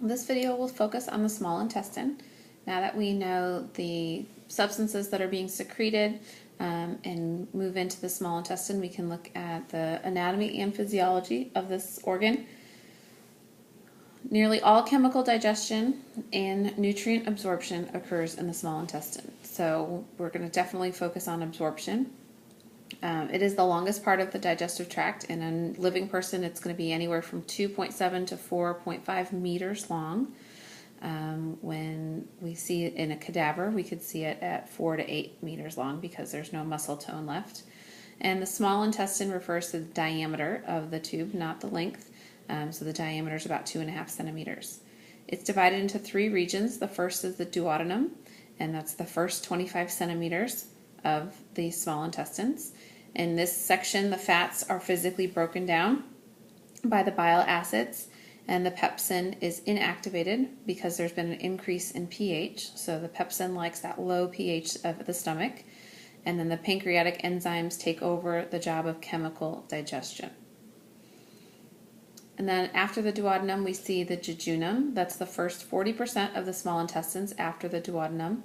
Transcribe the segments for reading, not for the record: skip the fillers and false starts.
This video will focus on the small intestine. Now that we know the substances that are being secreted and move into the small intestine, we can look at the anatomy and physiology of this organ. Nearly all chemical digestion and nutrient absorption occurs in the small intestine. So we're going to definitely focus on absorption. It is the longest part of the digestive tract. In a living person, it's going to be anywhere from 2.7 to 4.5 meters long. When we see it in a cadaver, we could see it at 4 to 8 meters long because there's no muscle tone left. And the small intestine refers to the diameter of the tube, not the length. So the diameter is about 2.5 centimeters. It's divided into 3 regions. The first is the duodenum, and that's the first 25 centimeters of the small intestines. In this section, the fats are physically broken down by the bile acids, and the pepsin is inactivated because there's been an increase in pH. So the pepsin likes that low pH of the stomach, and then the pancreatic enzymes take over the job of chemical digestion. And then after the duodenum, we see the jejunum. That's the first 40% of the small intestines after the duodenum.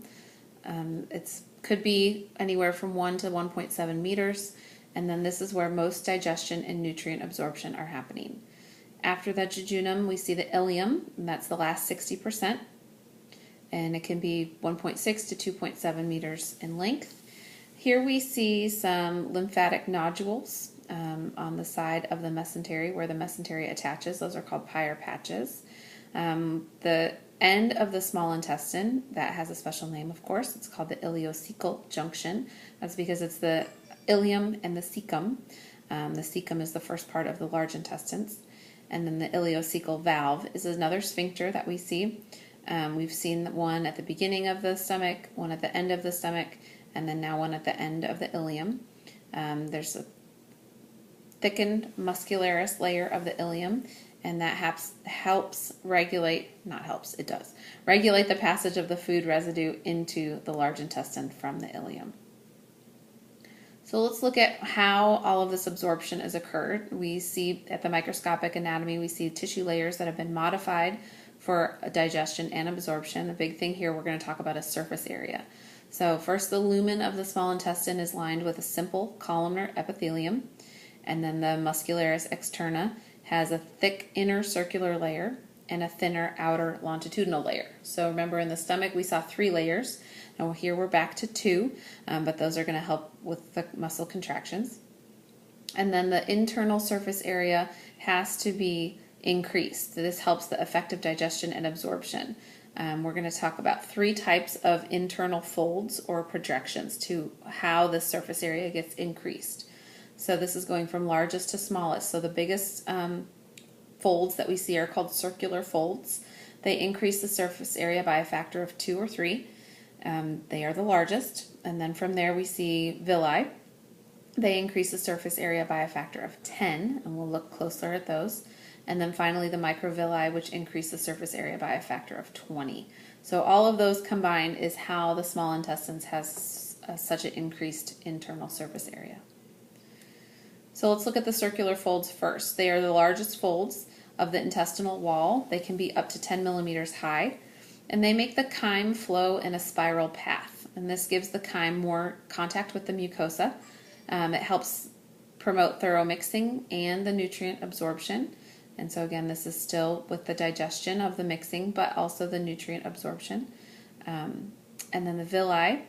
It could be anywhere from 1 to 1.7 meters, and then this is where most digestion and nutrient absorption are happening. After the jejunum, we see the ileum, and that's the last 60%, and it can be 1.6 to 2.7 meters in length. Here we see some lymphatic nodules on the side of the mesentery where the mesentery attaches. Those are called Peyer's patches. The end of the small intestine, that has a special name, of course. It's called the ileocecal junction. That's because it's the ileum and the cecum. The cecum is the first part of the large intestines. And then the ileocecal valve is another sphincter that we see. We've seen one at the beginning of the stomach, one at the end of the stomach, and then now one at the end of the ileum. There's a thickened muscularis layer of the ileum, and that helps regulate, not helps, it does, regulate the passage of the food residue into the large intestine from the ileum. So let's look at how all of this absorption has occurred. We see at the microscopic anatomy, we see tissue layers that have been modified for digestion and absorption. The big thing here we're going to talk about is surface area. So first, the lumen of the small intestine is lined with a simple columnar epithelium, and then the muscularis externa has a thick inner circular layer and a thinner outer longitudinal layer. So remember, in the stomach we saw 3 layers. Now here we're back to 2, but those are going to help with the muscle contractions. And then the internal surface area has to be increased. This helps the effective digestion and absorption. We're going to talk about 3 types of internal folds or projections to how the surface area gets increased. So this is going from largest to smallest. So the biggest folds that we see are called circular folds. They increase the surface area by a factor of 2 or 3. They are the largest. And then from there we see villi. They increase the surface area by a factor of 10, and we'll look closer at those. And then finally the microvilli, which increase the surface area by a factor of 20. So all of those combined is how the small intestines has such an increased internal surface area. So let's look at the circular folds first. They are the largest folds of the intestinal wall. They can be up to 10 millimeters high, and they make the chyme flow in a spiral path. And this gives the chyme more contact with the mucosa. It helps promote thorough mixing and the nutrient absorption. And so again, this is still with the digestion of the mixing, but also the nutrient absorption. And then the villi,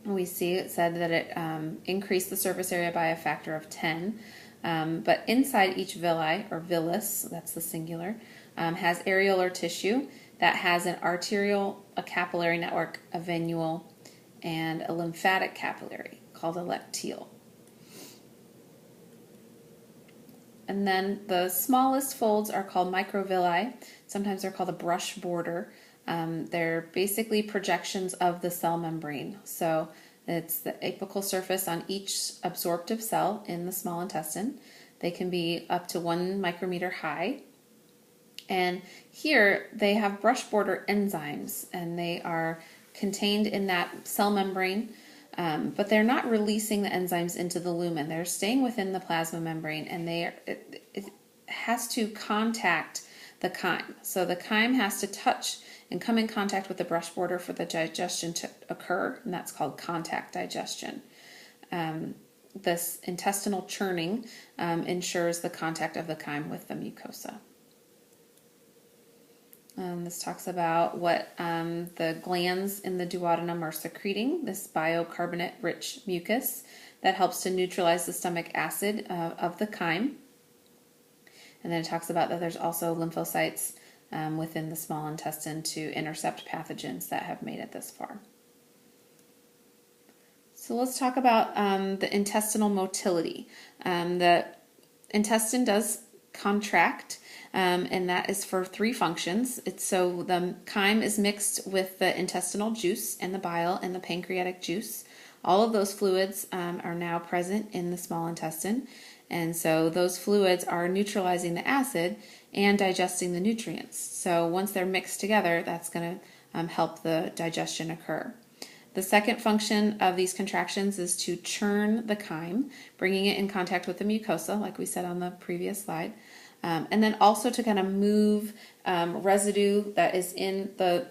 we see it said that it increased the surface area by a factor of 10. But inside each villi, or villus, that's the singular, has areolar tissue that has an arterial, a capillary network, a venule, and a lymphatic capillary called a lectile. And then the smallest folds are called microvilli. Sometimes they're called a brush border. They're basically projections of the cell membrane. So it's the apical surface on each absorptive cell in the small intestine. They can be up to 1 micrometer high. And here they have brush border enzymes, and they are contained in that cell membrane, but they're not releasing the enzymes into the lumen. They're staying within the plasma membrane, and it has to contact the chyme. So the chyme has to touch and come in contact with the brush border for the digestion to occur, and that's called contact digestion. This intestinal churning ensures the contact of the chyme with the mucosa. This talks about what the glands in the duodenum are secreting, this bicarbonate-rich mucus that helps to neutralize the stomach acid of the chyme. And then it talks about that there's also lymphocytes within the small intestine to intercept pathogens that have made it this far. So let's talk about the intestinal motility. The intestine does contract, and that is for 3 functions. So the chyme is mixed with the intestinal juice and the bile and the pancreatic juice. All of those fluids are now present in the small intestine, and so those fluids are neutralizing the acid and digesting the nutrients. So once they're mixed together, that's going to help the digestion occur. The second function of these contractions is to churn the chyme, bringing it in contact with the mucosa, like we said on the previous slide, and then also to kind of move residue that is in the,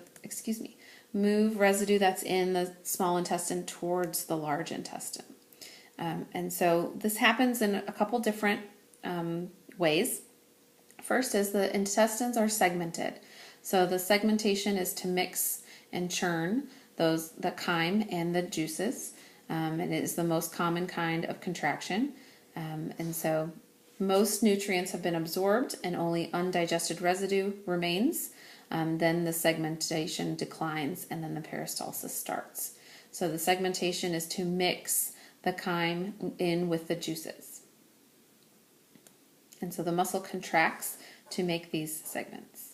move residue that's in the small intestine towards the large intestine. And so this happens in a couple different ways. First is the intestines are segmented. So the segmentation is to mix and churn the chyme and the juices. It is the most common kind of contraction. And so most nutrients have been absorbed and only undigested residue remains. Then the segmentation declines and then the peristalsis starts. So the segmentation is to mix the chyme in with the juices. And so the muscle contracts to make these segments.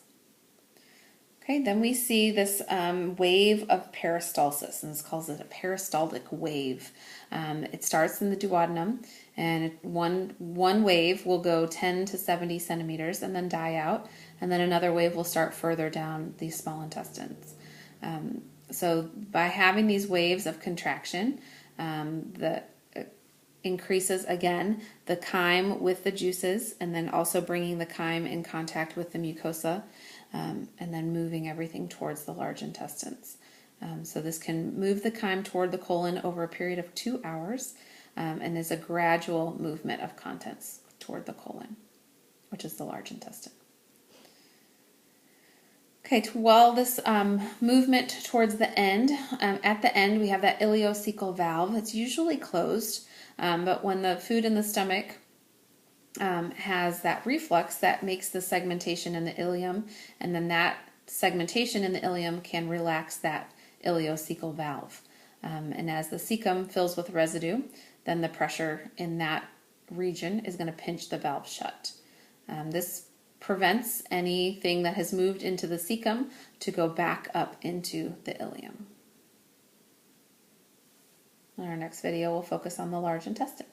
Okay, then we see this wave of peristalsis, and this calls it a peristaltic wave. It starts in the duodenum, and one wave will go 10 to 70 centimeters and then die out, and then another wave will start further down these small intestines. So by having these waves of contraction, that increases again the chyme with the juices, and then also bringing the chyme in contact with the mucosa, and then moving everything towards the large intestines. So this can move the chyme toward the colon over a period of 2 hours, and is a gradual movement of contents toward the colon, which is the large intestine. Okay, while this movement towards the end, at the end we have that ileocecal valve. It's usually closed, but when the food in the stomach has that reflux, that makes the segmentation in the ileum, and then that segmentation in the ileum can relax that ileocecal valve. And as the cecum fills with residue, then the pressure in that region is going to pinch the valve shut. This prevents anything that has moved into the cecum to go back up into the ileum. In our next video, we'll focus on the large intestine.